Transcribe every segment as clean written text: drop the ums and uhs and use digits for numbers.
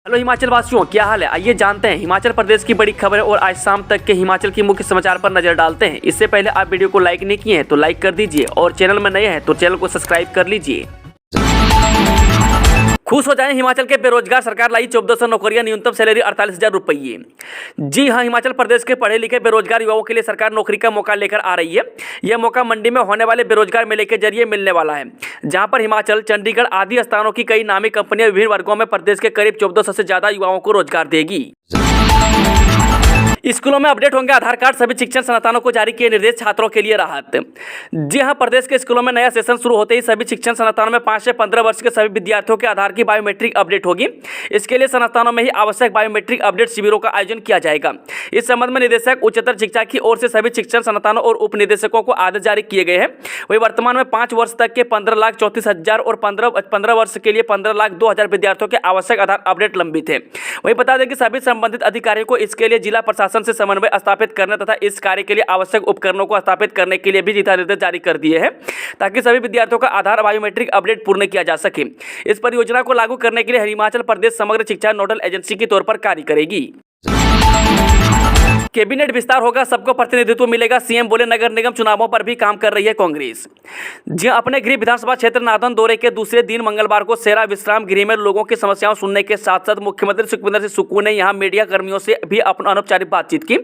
Hello Himachal वासियों, क्या हाल है? आइए जानते हैं हिमाचल प्रदेश की बड़ी खबरें और आज शाम तक के हिमाचल की मुख्य समाचार पर नजर डालते हैं। इससे पहले आप वीडियो को लाइक नहीं किए हैं तो लाइक कर दीजिए और चैनल में नए हैं तो चैनल को सब्सक्राइब कर लीजिए। खुश हो जाएं, हिमाचल के बेरोजगार, सरकार लाई 1400 नौकरियां, न्यूनतम सैलरी 48,000 रुपये। जी हां, हिमाचल प्रदेश के पढ़े लिखे बेरोजगार युवाओं के लिए सरकार नौकरी का मौका लेकर आ रही है। यह मौका मंडी में होने वाले बेरोजगार मेले के जरिए मिलने वाला है, जहां पर हिमाचल, चंडीगढ़ आदि स्थानों की कई नामी कंपनियां विभिन्न वर्गों में प्रदेश के करीब 1400 से ज्यादा युवाओं को रोजगार देगी। स्कूलों में अपडेट होंगे आधार कार्ड, सभी शिक्षण संस्थानों को जारी किए निर्देश, छात्रों के लिए राहत। जी हां, प्रदेश के स्कूलों में नया सेशन शुरू होते ही सभी शिक्षण संस्थानों में 5 से 15 वर्ष के सभी विद्यार्थियों के आधार की बायोमेट्रिक अपडेट होगी। इसके लिए संस्थानों में ही आवश्यक बायोमेट्रिक अपडेट शिविरों का आयोजन किया जाएगा। इस संबंध में निदेशक उच्चतर शिक्षा की ओर से सभी शिक्षण संस्थानों और उप निदेशकों को आदेश जारी किए गए हैं। वही वर्तमान में 5 वर्ष तक के 15,34,000 और 15 वर्ष के लिए 15,02,000 विद्यार्थियों के आवश्यक आधार अपडेट लंबित है। वही बता दें कि सभी संबंधित अधिकारियों को इसके लिए जिला प्रशासन से समन्वय स्थापित करने तथा इस कार्य के लिए आवश्यक उपकरणों को स्थापित करने के लिए भी दिशा निर्देश जारी कर दिए हैं, ताकि सभी विद्यार्थियों का आधार बायोमेट्रिक अपडेट पूर्ण किया जा सके। इस परियोजना को लागू करने के लिए हिमाचल प्रदेश समग्र शिक्षा नोडल एजेंसी के तौर पर कार्य करेगी। कैबिनेट विस्तार होगा, सबको प्रतिनिधित्व मिलेगा, सीएम बोले। नगर निगम चुनावों पर भी काम कर रही है कांग्रेस। जी अपने गृह विधानसभा क्षेत्र नादन दौरे के दूसरे दिन मंगलवार को सेरा विश्राम गृह में लोगों की समस्याओं सुनने के साथ साथ मुख्यमंत्री सुखविंदर सिंह सुक्खू ने यहां मीडिया कर्मियों से भी अपनी अनौपचारिक बातचीत की।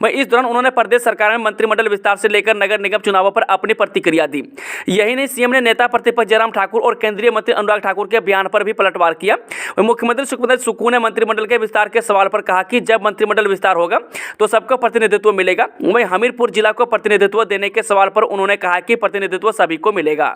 वहीं इस दौरान उन्होंने प्रदेश सरकार में मंत्रिमंडल विस्तार से लेकर नगर निगम चुनावों पर अपनी प्रतिक्रिया दी। यही नहीं, सीएम ने नेता प्रतिपक्ष जयराम ठाकुर और केंद्रीय मंत्री अनुराग ठाकुर के बयान पर भी पलटवार किया। मुख्यमंत्री सुखविंदर सिंह सुक्खू ने मंत्रिमंडल के विस्तार के सवाल पर कहा कि जब मंत्रिमंडल विस्तार होगा तो सबको प्रतिनिधित्व मिलेगा। वहीं हमीरपुर जिला को प्रतिनिधित्व देने के सवाल पर उन्होंने कहा कि प्रतिनिधित्व सभी को मिलेगा।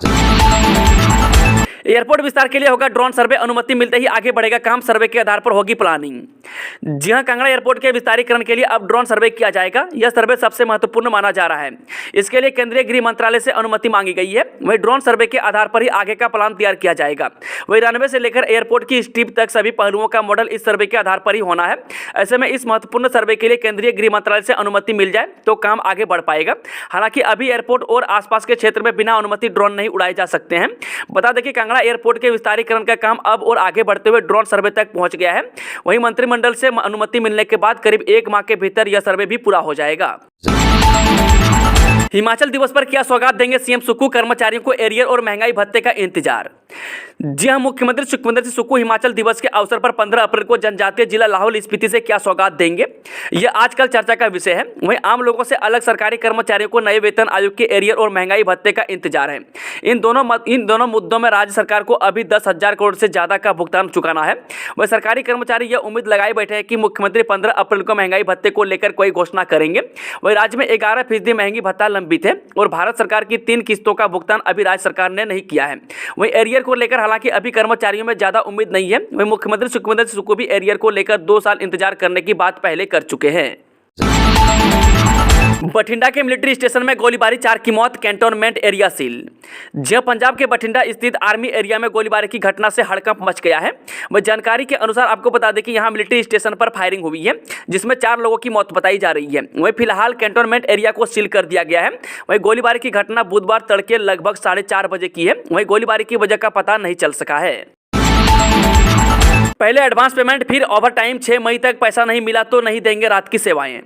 एयरपोर्ट विस्तार के लिए होगा ड्रोन सर्वे, अनुमति मिलते ही आगे बढ़ेगा काम, सर्वे के आधार पर होगी प्लानिंग। जी हां, कांगड़ा एयरपोर्ट के विस्तारीकरण के लिए अब ड्रोन सर्वे किया जाएगा। यह सर्वे सबसे महत्वपूर्ण माना जा रहा है। इसके लिए केंद्रीय गृह मंत्रालय से अनुमति मांगी गई है। वही ड्रोन सर्वे के आधार पर ही आगे का प्लान तैयार किया जाएगा। वही रनवे से लेकर एयरपोर्ट की स्ट्रिप तक सभी पहलुओं का मॉडल इस सर्वे के आधार पर ही होना है। ऐसे में इस महत्वपूर्ण सर्वे के लिए केंद्रीय गृह मंत्रालय से अनुमति मिल जाए तो काम आगे बढ़ पाएगा। हालांकि अभी एयरपोर्ट और आसपास के क्षेत्र में बिना अनुमति ड्रोन नहीं उड़ाए जा सकते हैं। बता दें कि कांगड़ा एयरपोर्ट के विस्तारीकरण का काम अब और आगे बढ़ते हुए ड्रोन सर्वे तक पहुंच गया है। वहीं मंत्रिमंडल से अनुमति मिलने के बाद करीब 1 माह के भीतर यह सर्वे भी पूरा हो जाएगा। हिमाचल दिवस पर क्या सौगात देंगे सीएम सुक्खू, कर्मचारियों को एरियर और महंगाई भत्ते का इंतजार। जी हां, मुख्यमंत्री सुखविंदर सिंह सुक्खू हिमाचल दिवस के अवसर पर 15 अप्रैल को जनजातीय जिला लाहौल स्पीति से क्या सौगात देंगे, यह आजकल चर्चा का विषय है। वहीं आम लोगों से अलग सरकारी कर्मचारियों को नए वेतन आयोग के एरियर और महंगाई भत्ते का इंतजार है। इन दोनों मुद्दों में राज्य सरकार को अभी 10,000 करोड़ से ज्यादा का भुगतान चुकाना है। वह सरकारी कर्मचारी यह उम्मीद लगाए बैठे हैं कि मुख्यमंत्री 15 अप्रैल को महंगाई भत्ते को लेकर कोई घोषणा करेंगे। वही राज्य में 11% महंगी भत्ता लंबित है और भारत सरकार की 3 किस्तों का भुगतान अभी राज्य सरकार ने नहीं किया है। वहीं एरियर को लेकर हालांकि अभी कर्मचारियों में ज्यादा उम्मीद नहीं है। वहीं मुख्यमंत्री सुखविंदर सिंह सुक्खू भी एरियर को लेकर 2 साल इंतजार करने की बात पहले कर चुके हैं। बठिंडा के मिलिट्री स्टेशन में गोलीबारी, 4 की मौत, कैंटोनमेंट एरिया सील। जहां पंजाब के बठिंडा स्थित आर्मी एरिया में गोलीबारी की घटना से हड़कंप मच गया है। वह जानकारी के अनुसार आपको बता दें कि यहां मिलिट्री स्टेशन पर फायरिंग हुई है, जिसमें 4 लोगों की मौत बताई जा रही है। वहीं फिलहाल कैंटोनमेंट एरिया को सील कर दिया गया है। वहीं गोलीबारी की घटना बुधवार तड़के लगभग 4:30 बजे की है। वहीं गोलीबारी की वजह का पता नहीं चल सका है। पहले एडवांस पेमेंट, फिर ओवर टाइम, 6 मई तक पैसा नहीं मिला तो नहीं देंगे रात की सेवाएं।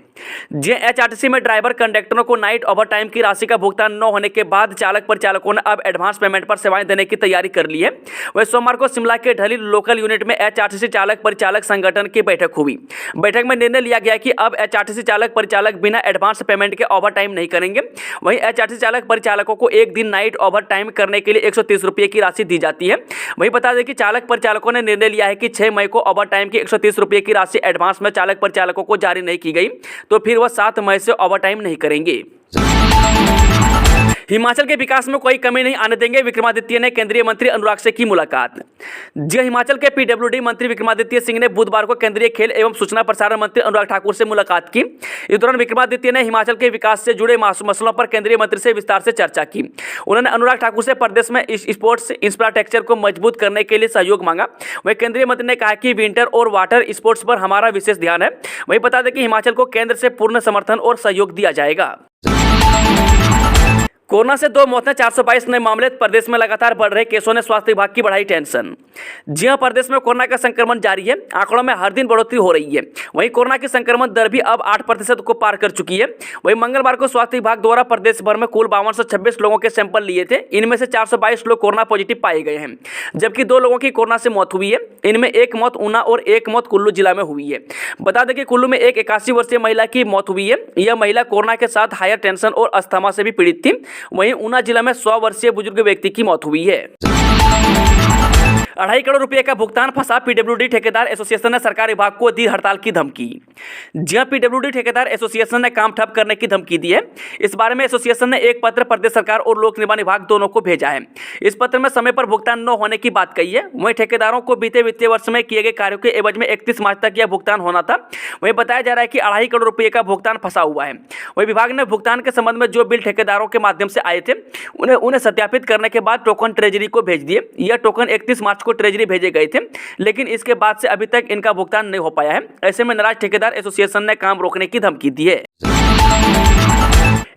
एचआरटीसी में ड्राइवर कंडक्टरों को नाइट ओवर टाइम की राशि का भुगतान न होने के बाद चालक परिचालकों ने अब एडवांस पेमेंट पर सेवाएं देने की तैयारी कर ली है। वह सोमवार को शिमला के ढली लोकल यूनिट में एचआरटीसी चालक परिचालक संगठन की बैठक हुई। बैठक में निर्णय लिया गया कि अब एचआरटीसी चालक परिचालक बिना एडवांस पेमेंट के ओवर टाइम नहीं करेंगे। वहीं एचआरटीसी चालक परिचालकों को एक दिन नाइट ओवर टाइम करने के लिए 130 रुपये की राशि दी जाती है। वहीं बता दें कि चालक परिचालकों ने निर्णय लिया है कि 6 मई को ओवर टाइम की 130 रुपये की राशि एडवांस में चालक परिचालकों को जारी नहीं की गई तो फिर वह 7 मई से ओवर टाइम नहीं करेंगे। हिमाचल के विकास में कोई कमी नहीं आने देंगे, विक्रमादित्य ने केंद्रीय मंत्री अनुराग से की मुलाकात। जी हिमाचल के पीडब्ल्यूडी मंत्री विक्रमादित्य सिंह ने बुधवार को केंद्रीय खेल एवं सूचना प्रसारण मंत्री अनुराग ठाकुर से मुलाकात की। इस दौरान विक्रमादित्य ने हिमाचल के विकास से जुड़े मसलों पर केंद्रीय मंत्री से विस्तार से चर्चा की। उन्होंने अनुराग ठाकुर से प्रदेश में स्पोर्ट्स इंफ्रास्ट्रक्चर को मजबूत करने के लिए सहयोग मांगा। वहीं केंद्रीय मंत्री ने कहा कि विंटर और वाटर स्पोर्ट्स पर हमारा विशेष ध्यान है। वहीं बता दें कि हिमाचल को केंद्र से पूर्ण समर्थन और सहयोग दिया जाएगा। कोरोना से 2 मौतें, 422 नए मामले। प्रदेश में लगातार बढ़ रहे केसों ने स्वास्थ्य विभाग की बढ़ाई टेंशन। जी हां, प्रदेश में कोरोना का संक्रमण जारी है। आंकड़ों में हर दिन बढ़ोतरी हो रही है। वहीं कोरोना की संक्रमण दर भी अब 8% को पार कर चुकी है। वहीं मंगलवार को स्वास्थ्य विभाग द्वारा प्रदेश भर में कुल 5226 लोगों के सैंपल लिए थे। इनमें से 422 लोग कोरोना पॉजिटिव पाए गए हैं, जबकि 2 लोगों की कोरोना से मौत हुई है। इनमें एक मौत ऊना और एक मौत कुल्लू जिला में हुई है। बता दें कि कुल्लू में एक 81 वर्षीय महिला की मौत हुई है। यह महिला कोरोना के साथ हायर टेंशन और अस्थमा से भी पीड़ित थी। वहीं ऊना जिला में 100 वर्षीय बुजुर्ग व्यक्ति की मौत हुई है। 2.5 करोड़ रुपए का भुगतान फंसा। पीडब्ल्यूडी ठेकेदार एसोसिएशन ने सरकार विभाग को दी हड़ताल की धमकी। जी हां, पीडब्ल्यूडी ठेकेदार एसोसिएशन ने काम ठप करने की धमकी दी है। इस बारे में एसोसिएशन ने एक पत्र प्रदेश सरकार और लोक निर्माण विभाग दोनों को भेजा है। इस पत्र में समय पर भुगतान न होने की बात कही है। वहीं ठेकेदारों को बीते वित्तीय वर्ष में किए गए कार्यों के एवज में 31 मार्च तक यह भुगतान होना था। वहीं बताया जा रहा है कि 2.5 करोड़ रुपए का भुगतान फंसा हुआ है। वहीं विभाग ने भुगतान के संबंध में जो बिल ठेकेदारों के माध्यम से आए थे उन्हें सत्यापित करने के बाद टोकन ट्रेजरी को भेज दिए। यह टोकन 31 मार्च को ट्रेजरी भेजे गए थे, लेकिन इसके बाद से अभी तक इनका भुगतान नहीं हो पाया है। ऐसे में नाराज ठेकेदार एसोसिएशन ने काम रोकने की धमकी दी है।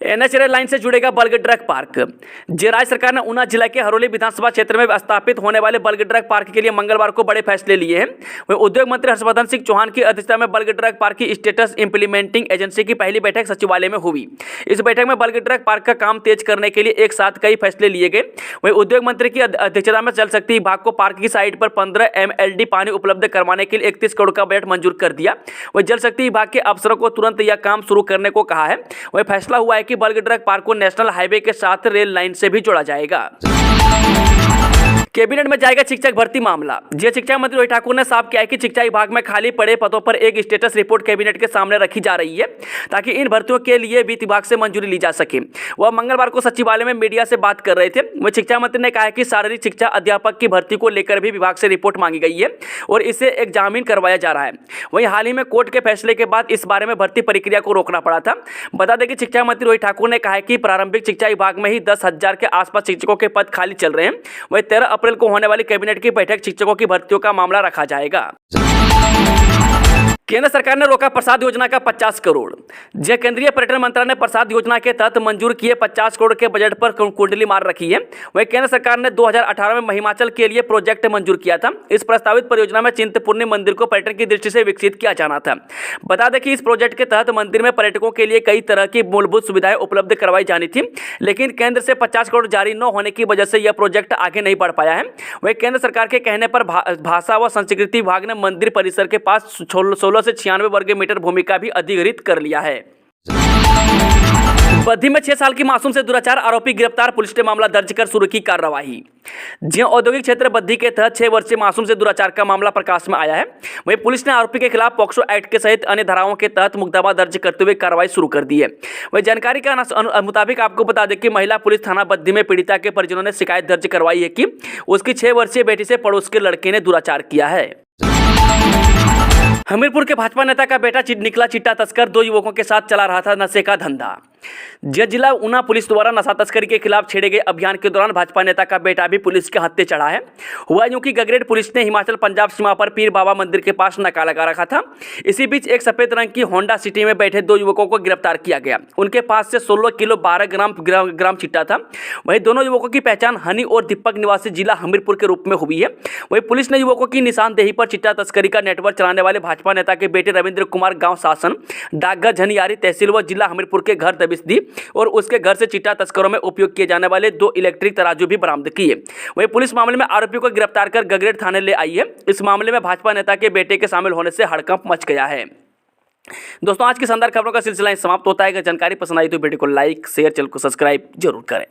एनएच रेल लाइन से जुड़ेगा बल्क ड्रग पार्क। राज्य सरकार ने ऊना जिला के हरोली विधानसभा क्षेत्र में स्थापित होने वाले बल्क ड्रग पार्क के लिए मंगलवार को बड़े फैसले लिए हैं। वहीं उद्योग मंत्री हर्षवर्धन सिंह चौहान की अध्यक्षता में बल्क ड्रग पार्क की स्टेटस इंप्लीमेंटिंग एजेंसी की पहली बैठक सचिवालय में हुई। इस बैठक में बल्क ड्रग पार्क का काम तेज करने के लिए एक साथ कई फैसले लिए गए। वहीं उद्योग मंत्री की अध्यक्षता में जल शक्ति विभाग को पार्क की साइट पर 15 MLD पानी उपलब्ध करवाने के लिए 31 करोड़ का बजट मंजूर कर दिया। वहीं जल शक्ति विभाग के अफसरों को तुरंत यह काम शुरू करने को कहा है। वहीं फैसला हुआ है कि बल्क ड्रग पार्क को नेशनल हाईवे के साथ रेल लाइन से भी जोड़ा जाएगा। कैबिनेट में जाएगा शिक्षक भर्ती मामला। शिक्षा मंत्री रोहित ठाकुर ने साफ किया है कि शिक्षा विभाग में खाली पड़े पदों पर एक स्टेटस रिपोर्ट कैबिनेट के सामने रखी जा रही है, ताकि इन भर्तियों के लिए वित्त विभाग से मंजूरी ली जा सके। वह मंगलवार को सचिवालय में मीडिया से बात कर रहे थे। वह शिक्षा मंत्री ने कहा कि शारीरिक शिक्षा अध्यापक की भर्ती को लेकर भी विभाग से रिपोर्ट मांगी गई है और इसे एग्जामिन करवाया जा रहा है। वहीं हाल ही में कोर्ट के फैसले के बाद इस बारे में भर्ती प्रक्रिया को रोकना पड़ा था। बता दें कि शिक्षा मंत्री रोहित ठाकुर ने कहा है कि प्रारंभिक शिक्षा विभाग में ही 10,000 के आसपास शिक्षकों के पद खाली चल रहे हैं। वहीं 13 अप्रैल को होने वाली कैबिनेट की बैठक शिक्षकों की भर्तियों का मामला रखा जाएगा। केंद्र सरकार ने रोका प्रसाद योजना का 50 करोड़। केंद्रीय पर्यटन मंत्रालय ने प्रसाद योजना के तहत मंजूर किए 50 करोड़ के बजट पर कुंडली मार रखी है। वहीं केंद्र सरकार ने 2018 में हिमाचल के लिए प्रोजेक्ट मंजूर किया था। इस प्रस्तावित परियोजना में चिंतपूर्णी मंदिर को पर्यटन की दृष्टि से विकसित किया जाना था। बता दें कि इस प्रोजेक्ट के तहत मंदिर में पर्यटकों के लिए कई तरह की मूलभूत सुविधाएं उपलब्ध करवाई जानी थी, लेकिन केंद्र से 50 करोड़ जारी न होने की वजह से यह प्रोजेक्ट आगे नहीं बढ़ पाया है। वहीं केंद्र सरकार के कहने पर भाषा व संस्कृति विभाग ने मंदिर परिसर के पास 16 से 96 वर्ग मीटर भूमि का भी अधिग्रहित कर लिया है। बद्दी में 6 साल की मासूम से दुराचार, आरोपी गिरफ्तार। पुलिस ने मामला दर्ज कर शुरू की कार्रवाई। औद्योगिक क्षेत्र बद्दी के तहत 6 वर्षीय मासूम से दुराचार का मामला प्रकाश में आया है। वहीं पुलिस ने आरोपी के खिलाफ पॉक्सो एक्ट के सहित अन्य धाराओं के तहत मुकदमा दर्ज करते हुए कार्रवाई शुरू कर दी है। वहीं जानकारी के मुताबिक आपको बता दें कि महिला पुलिस थाना बद्दी में पीड़िता के परिजनों ने शिकायत दर्ज करवाई है कि उसकी 6 वर्षीय बेटी से पड़ोस के लड़के ने दुराचार किया है। हमीरपुर के भाजपा नेता का बेटा निकला चिट्टा तस्कर। 2 युवकों के साथ चला रहा था नशे का धंधा। जिला ऊना पुलिस द्वारा नशा तस्करी के खिलाफ छेड़े गए अभियान के दौरान भाजपा नेता का बेटा भी पुलिस के हत्थे चढ़ा है। हुआ यूं कि गगरेट पुलिस ने हिमाचल पंजाब सीमा पर पीर बाबा मंदिर के पास नाका लगा रखा था। इसी बीच एक सफेद रंग की होंडा सिटी में बैठे 2 युवकों को गिरफ्तार किया गया। उनके पास से 16 किलो 12 ग्राम चिट्टा था। वहीं दोनों युवकों की पहचान हनी और दीपक निवासी जिला हमीरपुर के रूप में हुई है। वहीं पुलिस ने युवकों की निशानदेही पर चिट्टा तस्करी का नेटवर्क चलाने वाले भाजपा नेता के बेटे रविंद्र कुमार गांव शासन डाकघर झनियारी तहसील व जिला हमीरपुर के घर दबिश दी और उसके घर से चिट्टा तस्करों में उपयोग किए जाने वाले 2 इलेक्ट्रिक तराजू भी बरामद किए। वहीं पुलिस मामले में आरोपियों को गिरफ्तार कर गगरेट थाने ले आई है। इस मामले में भाजपा नेता के बेटे के शामिल होने से हड़कंप मच गया है। दोस्तों, आज की शानदार खबरों का सिलसिला समाप्त होता है। अगर जानकारी पसंद आई तो वीडियो को लाइक शेयर चैनल को सब्सक्राइब जरूर करें।